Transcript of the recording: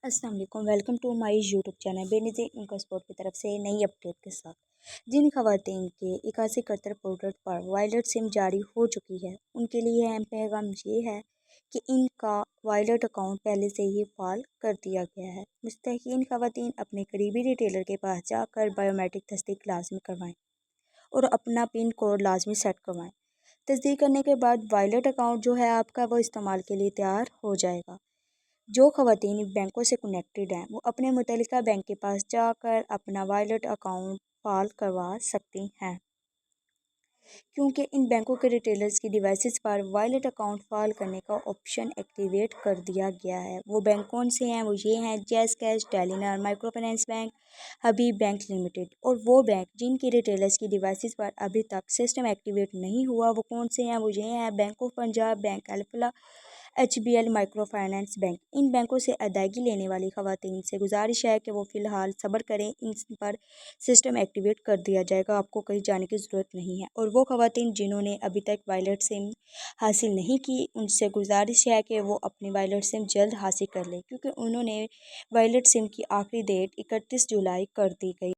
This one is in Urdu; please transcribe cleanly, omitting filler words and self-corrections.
السلام علیکم، welcome to my YouTube channel Benazir income sport کی طرف سے نئی اپڈیٹ کے ساتھ جن خواتین کے 8171 پروڈکٹ پر وائلٹ سم جاری ہو چکی ہے ان کے لیے اہم پیغام یہ ہے کہ ان کا وائلٹ اکاؤنٹ پہلے سے ہی فعال کر دیا گیا ہے۔ مستحقین خواتین اپنے قریبی ریٹیلر کے پاس جا کر بائیومیٹرک تصدیق لازمی کروائیں اور اپنا پن کوڈ لازمی سیٹ کروائیں۔ تصدیق کرنے کے بعد وائلٹ اکاؤنٹ جو ہے آپ کا وہ استعمال کے لیے تیار ہو جائے گا۔ جو خواتین بینکوں سے کنیکٹڈ ہیں وہ اپنے متعلقہ بینک کے پاس جا کر اپنا وائلٹ اکاؤنٹ فعال کروا سکتی ہیں، کیونکہ ان بینکوں کے ریٹیلرز کی ڈیوائسز پر وائلٹ اکاؤنٹ فعال کرنے کا آپشن ایکٹیویٹ کر دیا گیا ہے۔ وہ بینک کون سے ہیں؟ وہ یہ ہیں جیز کیش، ٹیلی نار، مائکرو فائنانس بینک، حبیب بینک لمیٹڈ۔ اور وہ بینک جن کی ریٹیلرز کی ڈیوائسز پر ابھی تک سسٹم ایکٹیویٹ نہیں ہوا وہ کون سے ہیں؟ وہ یہ ہیں bank of Punjab, bank Alfalah, HBL micro finance bank. ان بینکوں سے ادائیگی لینے والی خواتین سے گزارش ہے کہ وہ فی الحال صبر کریں، ان پر سسٹم ایکٹیویٹ کر دیا جائے گا، آپ کو کہیں جانے کی ضرورت نہیں ہے۔ اور وہ خواتین جنہوں نے ابھی تک وائلٹ سم حاصل نہیں کی ان سے گزارش ہے کہ وہ اپنی وائلٹ سم جلد حاصل کر لیں، کیونکہ انہوں نے وائلٹ سم کی آخری ڈیٹ 31 جولائی کر دی گئی۔